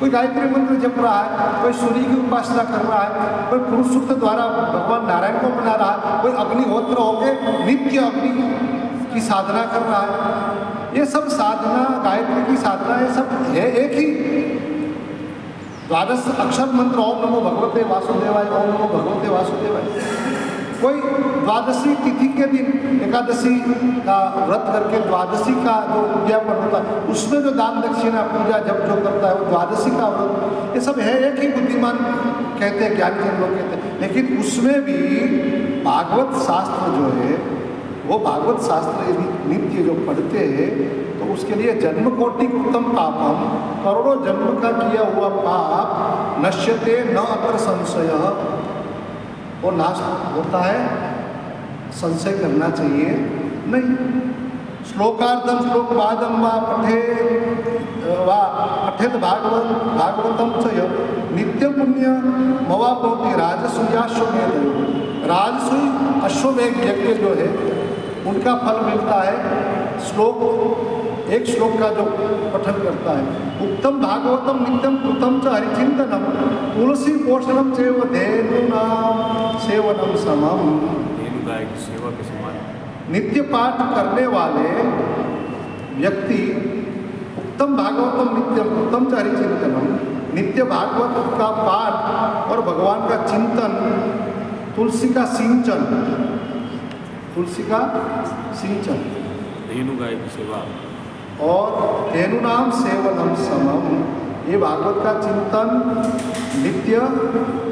कोई गायत्री मंत्र जप रहा है, कोई सूर्य की उपासना कर रहा है, कोई पुरुष सूक्त द्वारा भगवान नारायण को बना रहा है, कोई अग्निहोत्र होकर नित्य अग्नि की साधना कर रहा है। ये सब साधना, गायत्री की साधना, ये सब है एक ही 12 अक्षर मंत्र, ओम नमो भगवते वासुदेवाय, ओम नमो भगवते वासुदेवाय। कोई द्वादशी तिथि के दिन एकादशी का व्रत करके द्वादशी का जो उद्यापन होता है उसमें जो दान दक्षिणा पूजा जब जो करता है वो द्वादशी का व्रत, ये सब है एक ही बुद्धिमान कहते हैं, ज्ञानीजन लोग कहते हैं। लेकिन उसमें भी भागवत शास्त्र जो है वो भागवत शास्त्र यदि नित्य जो पढ़ते हैं तो उसके लिए जन्म कोटि उत्तम पापम, करोड़ों जन्म का किया हुआ पाप नश्यते न अत्र संशय, वो नाश होता है, संशय करना चाहिए नहीं। श्लोकार्धम श्लोकवादम वा पठेत भागवतम च नित्य पुण्य मवापौति राजसूयाश्वमेध। राजसूय अश्वमेध यज्ञ जो है उनका फल मिलता है श्लोक, एक श्लोक का जो पठन करता है। उत्तम भागवतम नित्यम कृतम च हरिचिंतनम तुलसी पोषणम चैव धेनुनाम सेवनम समम। धेनु गाय की सेवा के समान। नित्य पाठ करने वाले व्यक्ति उत्तम भागवतम नित्यम कृतम च हरिचिंतनम, नित्य भागवत का पाठ और भगवान का चिंतन, तुलसी का सिंचन, तुलसी का सिंचन, धेनु गाय की सेवा और धेनु नाम सेवनम समम। ये भागवत का चिंतन, नित्य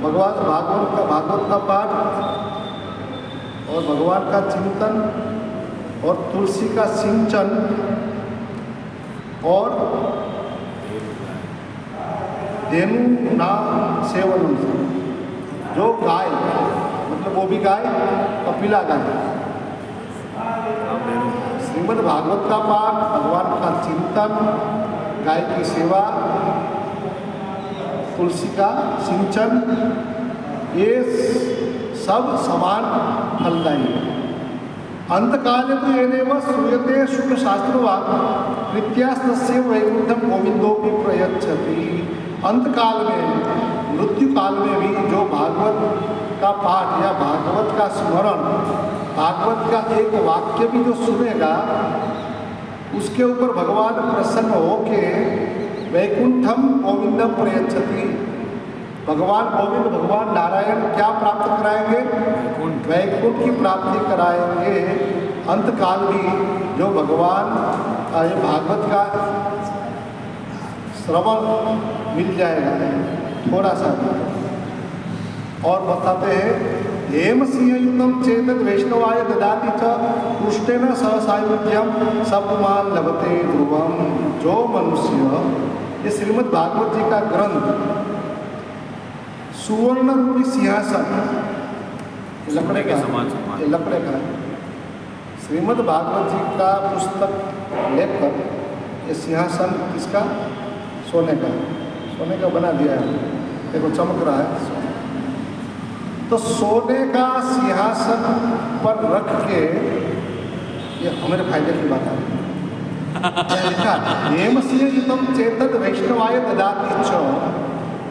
भागवत का पाठ और भगवान का चिंतन और तुलसी का सिंचन और धेनु नाम सेवनम समम। जो गाय मतलब वो भी गाय, कपिला गाय, श्रीमद् भागवत का पाठ, भगवान का चिंतन, गाय की सेवा, तुलसी का सिंचन, ये सब समान फलदायी है। अंतकाले तो येनेव श्रूयते शुक्ल शास्त्रवा प्रीत्यास्तस्य वैकुंठम गोविंदोपि प्रयच्छति। अंतकाल में, मृत्यु काल में भी जो भागवत का पाठ या भागवत का स्मरण, भागवत का एक वाक्य भी जो सुनेगा उसके ऊपर भगवान प्रसन्न होके वैकुंठम गोविंदम प्रयच्छति। भगवान गोविंद, भगवान नारायण क्या प्राप्त कराएंगे? वैकुंठ की प्राप्ति कराएंगे। अंतकाल भी जो भगवान भागवत का श्रवण मिल जाएगा थोड़ा सा। और बताते हैं हेम सिंह युतम चेतन वैष्णवाय ददाति च पुष्टेन सहसायुज्यम सपमान लभते ध्रुवम। जो मनुष्य, ये श्रीमद् भागवत जी का ग्रंथ सुवर्ण रूपी सिंहासन, लकड़े का, ये लकड़े का श्रीमद् भागवत जी का पुस्तक लेकर ये सिंहासन किसका? सोने का, सोने का बना दिया है, देखो चमक रहा है। तो सोने का सिंहासन पर रख के, ये हमारे फायदे की बात है। लिखा हेम सिंह युतम चेतन वैष्णवाय ददाति च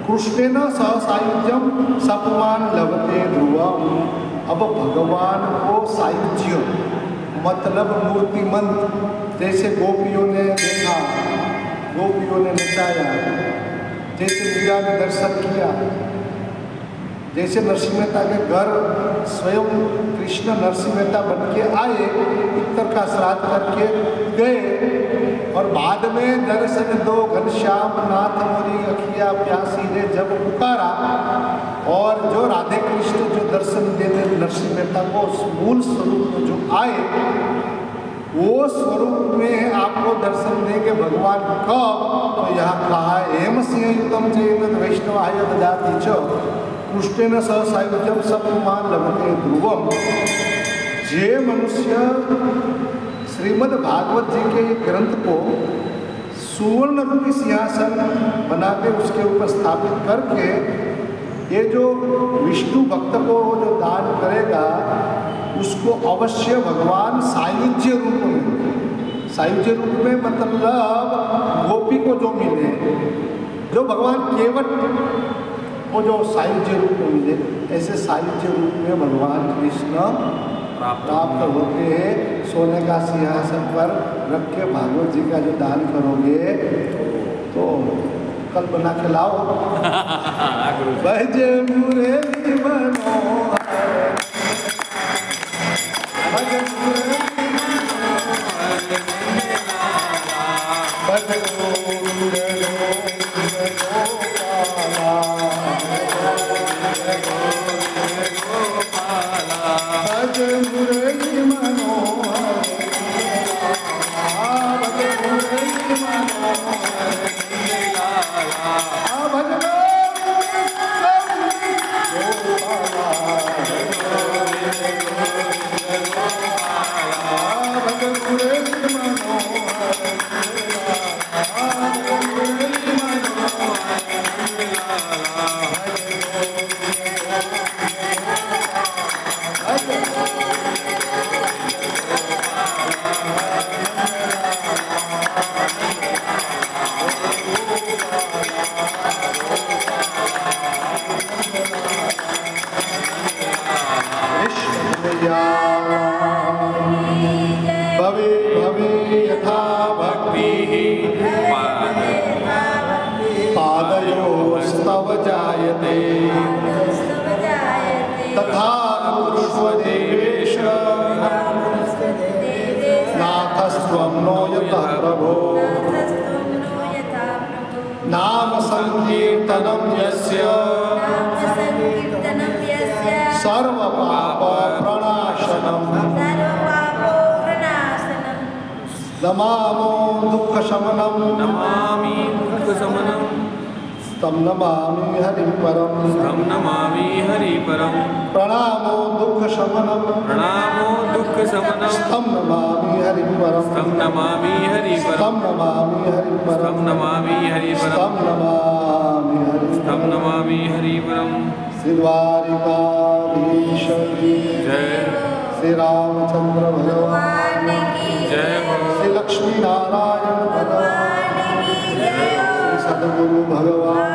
कृष्णेन सहसायुज्यम सपमान लभते ध्रुवम। अब भगवान को सायुज्य मतलब मूर्तिमंत, जैसे गोपियों ने देखा, गोपियों ने नचाया, जैसे मीरा ने दर्शन किया, जैसे नरसिंह मेहता के घर स्वयं कृष्ण नरसिंह मेहता बन के आए, इतर का श्राद्ध करके गए और बाद में दर्शन दो घनश्याम नाथ मोरी अखिया प्यासी ने जब पुकारा, और जो राधे कृष्ण जो दर्शन देने नरसिंह मेहता को मूल स्वरूप जो आए, वो स्वरूप में आपको दर्शन देंगे भगवान कब? तो यहाँ कहा हेम सिंह युतम चेतन वैष्णवाय ददाति च कृष्णेन सहसायुज्यम सपमान लभते ध्रुवम। जे मनुष्य श्रीमद् भागवत जी के ग्रंथ को सुवर्ण रूपी सिंहासन बना के उसके ऊपर स्थापित करके, ये जो विष्णु भक्त को जो दान करेगा उसको अवश्य भगवान सायुज्य रूप में, सायुज्य रूप में मतलब गोपी को जो मिले, जो भगवान केवट को जो सायुज्य रूप में मिले, ऐसे सायुज्य रूप में भगवान कृष्ण प्राप्त होते हैं। सोने का सिंहासन पर रख के भागवत जी का जो दान करोगे तो कल बना के लाओ। भज मुरली मनोहर, भज मुरली मनोहर, भज संकीर्तनं यस्य सर्वपापप्रणाशनं नमामो दुःखशमनं नमामि दुःखशमनं तं नमामि हरिं परं तं नमामि हरिपरं प्रणामो दुःखशमनं प्रणामो दुःखशमनं तं नमामि हरिं परं तं नमामि हरिपरं तं नमामि हरिं तं परं नमामि हरिपरं तं नमामि हरिं तं नमामि हरिपरं श्रीद्वारिकाधीश की जय श्री रामचंद्र भगवान जय हो श्री लक्ष्मी नारायण भगवान श्री सद्गुरु भगवान